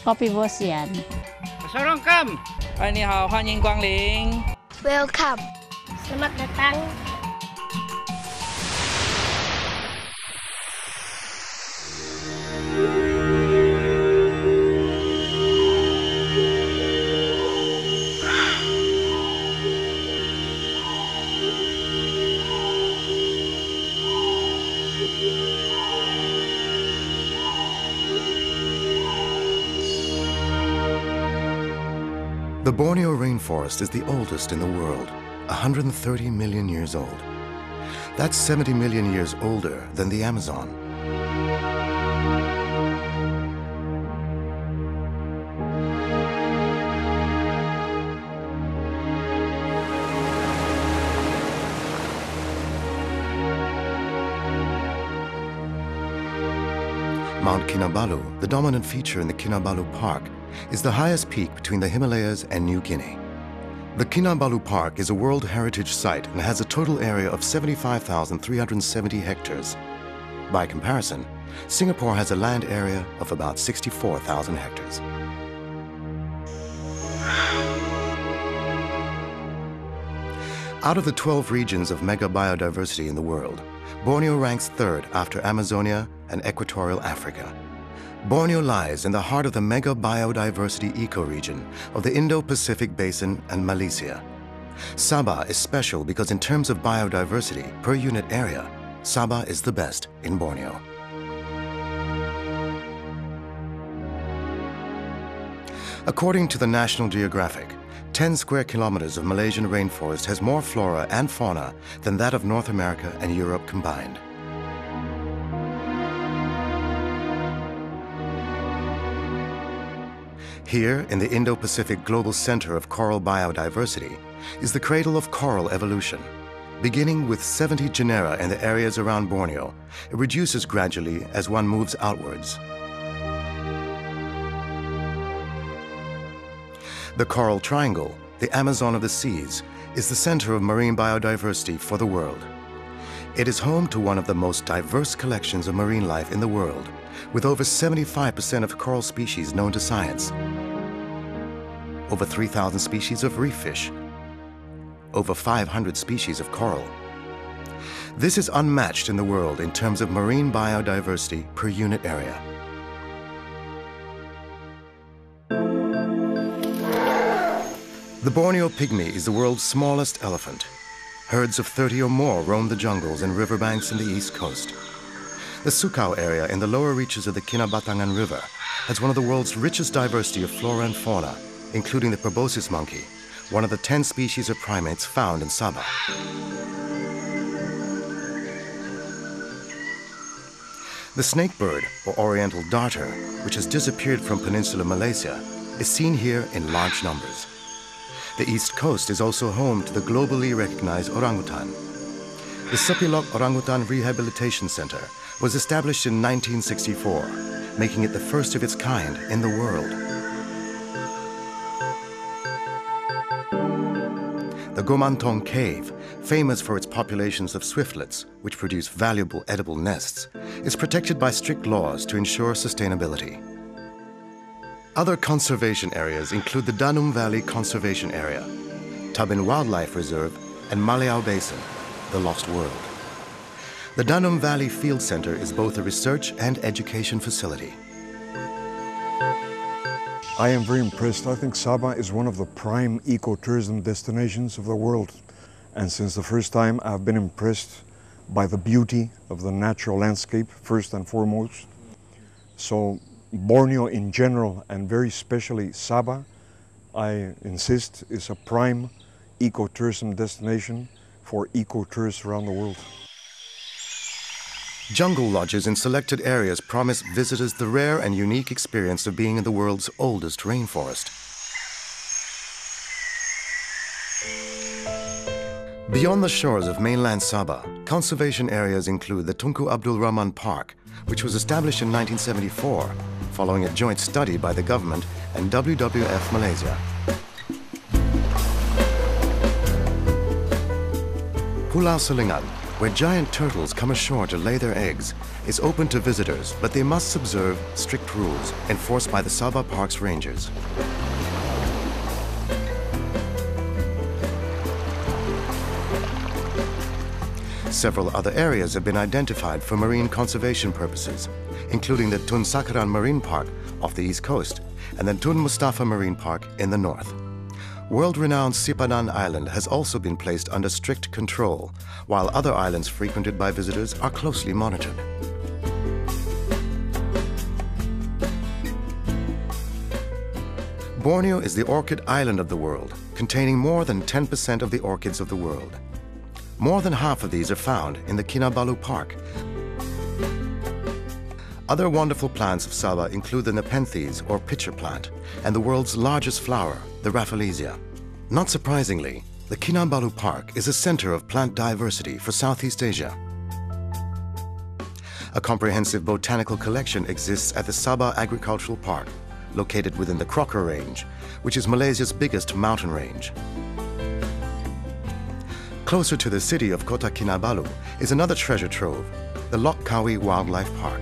Kopi Bosian. Welcome. Selamat datang. The Borneo rainforest is the oldest in the world, 130 million years old. That's 70 million years older than the Amazon. Mount Kinabalu, the dominant feature in the Kinabalu Park, is the highest peak between the Himalayas and New Guinea. The Kinabalu Park is a World Heritage Site and has a total area of 75,370 hectares. By comparison, Singapore has a land area of about 64,000 hectares. Out of the 12 regions of mega biodiversity in the world, Borneo ranks third after Amazonia and equatorial Africa. Borneo lies in the heart of the mega biodiversity ecoregion of the Indo-Pacific Basin and Malaysia. Sabah is special because in terms of biodiversity per unit area, Sabah is the best in Borneo. According to the National Geographic, 10 square kilometers of Malaysian rainforest has more flora and fauna than that of North America and Europe combined. Here, in the Indo-Pacific Global Center of Coral Biodiversity, is the cradle of coral evolution. Beginning with 70 genera in the areas around Borneo, it reduces gradually as one moves outwards. The Coral Triangle, the Amazon of the seas, is the center of marine biodiversity for the world. It is home to one of the most diverse collections of marine life in the world, with over 75% of coral species known to science, over 3,000 species of reef fish, over 500 species of coral. This is unmatched in the world in terms of marine biodiversity per unit area. The Borneo pygmy is the world's smallest elephant. Herds of 30 or more roam the jungles and riverbanks in the east coast. The Sukau area in the lower reaches of the Kinabatangan River has one of the world's richest diversity of flora and fauna, including the proboscis monkey, one of the 10 species of primates found in Sabah. The snakebird, or oriental darter, which has disappeared from Peninsular Malaysia, is seen here in large numbers. The east coast is also home to the globally recognized orangutan. The Sepilok Orangutan Rehabilitation Center was established in 1964, making it the first of its kind in the world. The Gomantong Cave, famous for its populations of swiftlets, which produce valuable edible nests, is protected by strict laws to ensure sustainability. Other conservation areas include the Danum Valley Conservation Area, Tabin Wildlife Reserve, and Malayao Basin, the Lost World. The Danum Valley Field Center is both a research and education facility. I am very impressed. I think Sabah is one of the prime ecotourism destinations of the world. And since the first time, I've been impressed by the beauty of the natural landscape, first and foremost. So Borneo in general, and very specially Sabah, I insist, is a prime ecotourism destination for ecotourists around the world. Jungle lodges in selected areas promise visitors the rare and unique experience of being in the world's oldest rainforest. Beyond the shores of mainland Sabah, conservation areas include the Tunku Abdul Rahman Park, which was established in 1974, following a joint study by the government and WWF Malaysia. Pulau Selingan, where giant turtles come ashore to lay their eggs, is open to visitors, but they must observe strict rules enforced by the Sabah Park's rangers. Several other areas have been identified for marine conservation purposes, including the Tun Sakaran Marine Park off the east coast and the Tun Mustafa Marine Park in the north. World-renowned Sipadan Island has also been placed under strict control, while other islands frequented by visitors are closely monitored. Borneo is the orchid island of the world, containing more than 10% of the orchids of the world. More than half of these are found in the Kinabalu Park. Other wonderful plants of Sabah include the nepenthes, or pitcher plant, and the world's largest flower, the Rafflesia. Not surprisingly, the Kinabalu Park is a center of plant diversity for Southeast Asia. A comprehensive botanical collection exists at the Sabah Agricultural Park, located within the Crocker Range, which is Malaysia's biggest mountain range. Closer to the city of Kota Kinabalu is another treasure trove, the Lok Kawi Wildlife Park.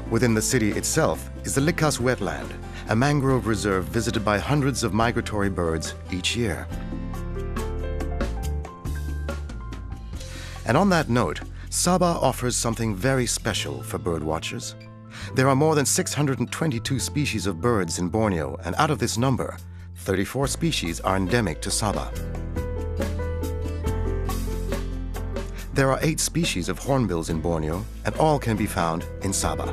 Within the city itself is the Likas wetland, a mangrove reserve visited by hundreds of migratory birds each year. And on that note, Sabah offers something very special for bird watchers. There are more than 622 species of birds in Borneo, and out of this number, 34 species are endemic to Sabah. There are 8 species of hornbills in Borneo, and all can be found in Sabah.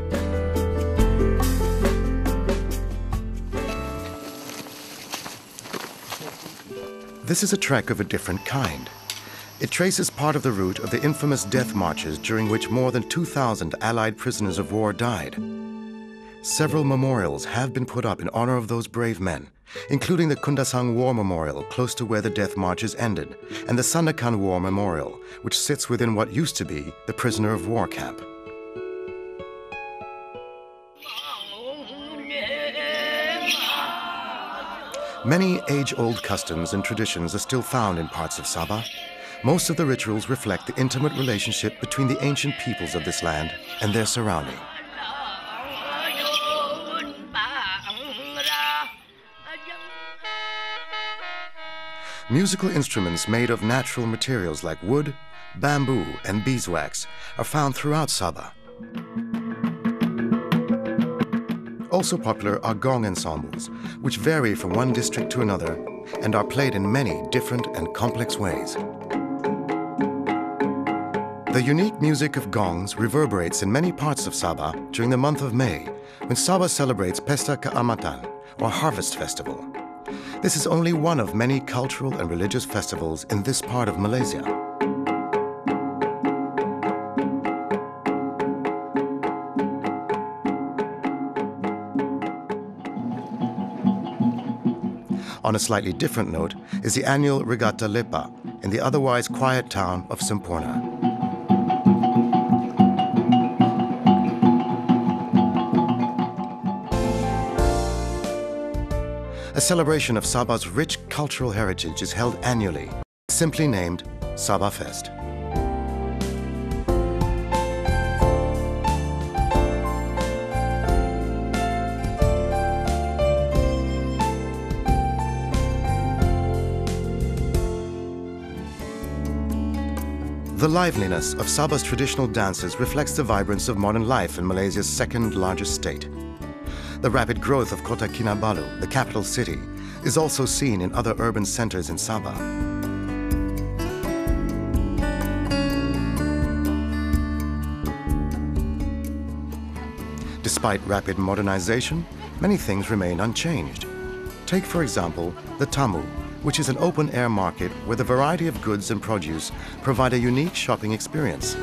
This is a trek of a different kind. It traces part of the route of the infamous death marches during which more than 2,000 Allied prisoners of war died. Several memorials have been put up in honor of those brave men, including the Kundasang War Memorial close to where the death marches ended, and the Sandakan War Memorial, which sits within what used to be the prisoner of war camp. Many age-old customs and traditions are still found in parts of Sabah. Most of the rituals reflect the intimate relationship between the ancient peoples of this land and their surrounding. Musical instruments made of natural materials like wood, bamboo, and beeswax are found throughout Sabah. Also popular are gong ensembles, which vary from one district to another and are played in many different and complex ways. The unique music of gongs reverberates in many parts of Sabah during the month of May, when Sabah celebrates Pesta Keamatan, or Harvest Festival. This is only one of many cultural and religious festivals in this part of Malaysia. On a slightly different note is the annual Regatta Lepa in the otherwise quiet town of Semporna. A celebration of Sabah's rich cultural heritage is held annually, simply named Sabah Fest. The liveliness of Sabah's traditional dances reflects the vibrance of modern life in Malaysia's second-largest state. The rapid growth of Kota Kinabalu, the capital city, is also seen in other urban centers in Sabah. Despite rapid modernization, many things remain unchanged. Take, for example, the Tamu, which is an open-air market where the variety of goods and produce provide a unique shopping experience.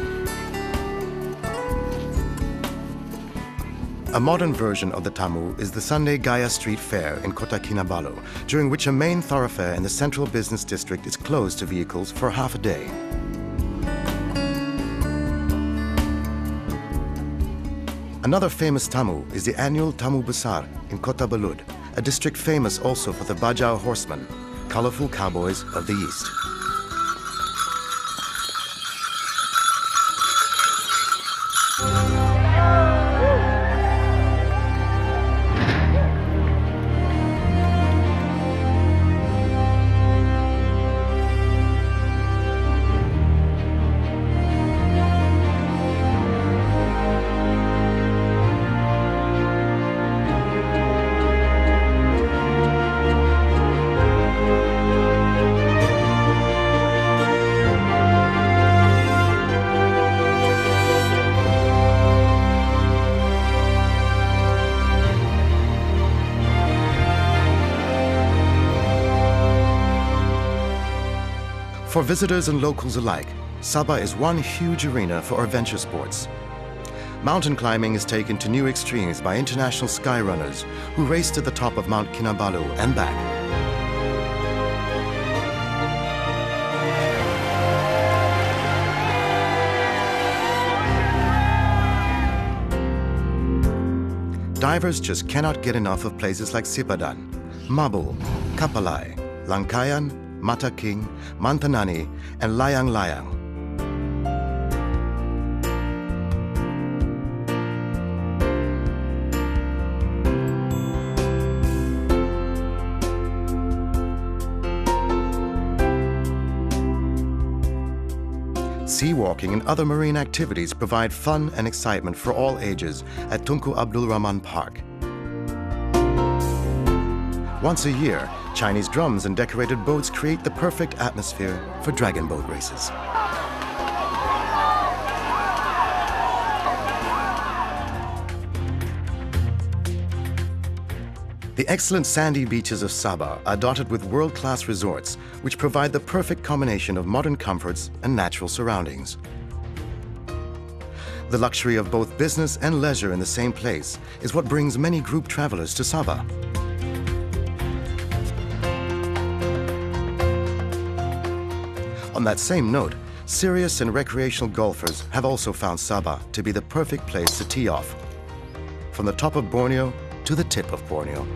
A modern version of the Tamu is the Sunday Gaya Street Fair in Kota Kinabalu, during which a main thoroughfare in the central business district is closed to vehicles for half a day. Another famous Tamu is the annual Tamu Besar in Kota Belud, a district famous also for the Bajau horsemen, colorful cowboys of the East. visitors and locals alike, Sabah is one huge arena for adventure sports. Mountain climbing is taken to new extremes by international skyrunners who race to the top of Mount Kinabalu and back. Divers just cannot get enough of places like Sipadan, Mabul, Kapalai, Langkayan, Mata King, Mantanani, and Layang-Layang. Sea walking and other marine activities provide fun and excitement for all ages at Tunku Abdul Rahman Park. Once a year, Chinese drums and decorated boats create the perfect atmosphere for dragon boat races. The excellent sandy beaches of Sabah are dotted with world-class resorts, which provide the perfect combination of modern comforts and natural surroundings. The luxury of both business and leisure in the same place is what brings many group travelers to Sabah. On that same note, serious and recreational golfers have also found Sabah to be the perfect place to tee off, from the top of Borneo to the tip of Borneo.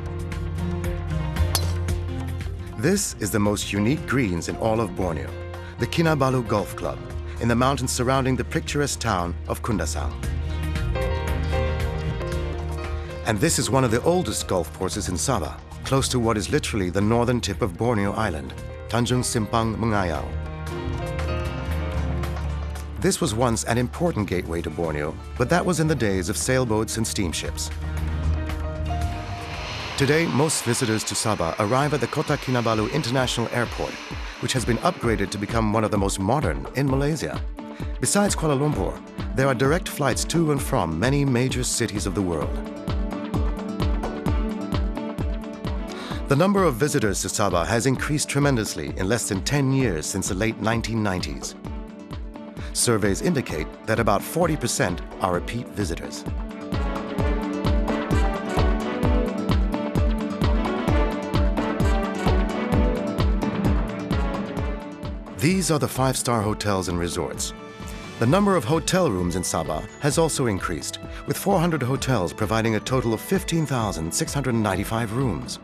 This is the most unique greens in all of Borneo, the Kinabalu Golf Club, in the mountains surrounding the picturesque town of Kundasang. And this is one of the oldest golf courses in Sabah, close to what is literally the northern tip of Borneo Island, Tanjung Simpang Mengayau. This was once an important gateway to Borneo, but that was in the days of sailboats and steamships. Today, most visitors to Sabah arrive at the Kota Kinabalu International Airport, which has been upgraded to become one of the most modern in Malaysia. Besides Kuala Lumpur, there are direct flights to and from many major cities of the world. The number of visitors to Sabah has increased tremendously in less than 10 years since the late 1990s. Surveys indicate that about 40% are repeat visitors. These are the five-star hotels and resorts. The number of hotel rooms in Sabah has also increased, with 400 hotels providing a total of 15,695 rooms.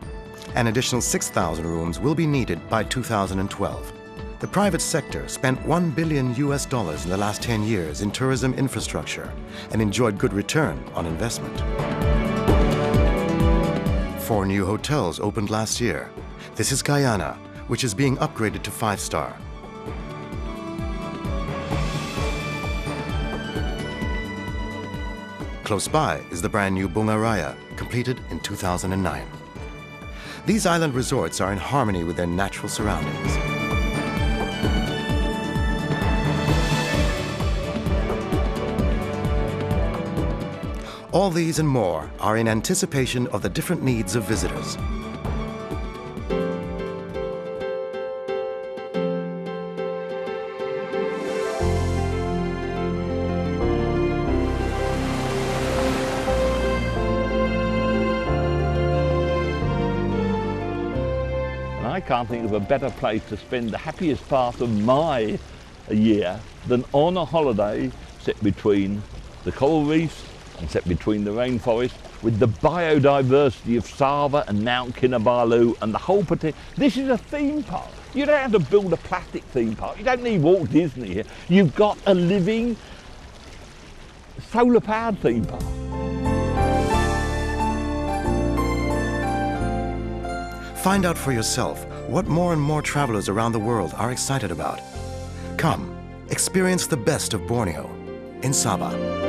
An additional 6,000 rooms will be needed by 2012. The private sector spent $1 billion in the last 10 years in tourism infrastructure and enjoyed good return on investment. 4 new hotels opened last year. This is Guyana, which is being upgraded to 5-star. Close by is the brand new Bunga Raya, completed in 2009. These island resorts are in harmony with their natural surroundings. All these and more are in anticipation of the different needs of visitors. I can't think of a better place to spend the happiest part of my year than on a holiday set between the coral reefs and set between the rainforest with the biodiversity of Sabah and Mount Kinabalu and the whole potential. This is a theme park. You don't have to build a plastic theme park. You don't need Walt Disney here. You've got a living solar-powered theme park. Find out for yourself what more and more travelers around the world are excited about. Come, experience the best of Borneo in Sabah.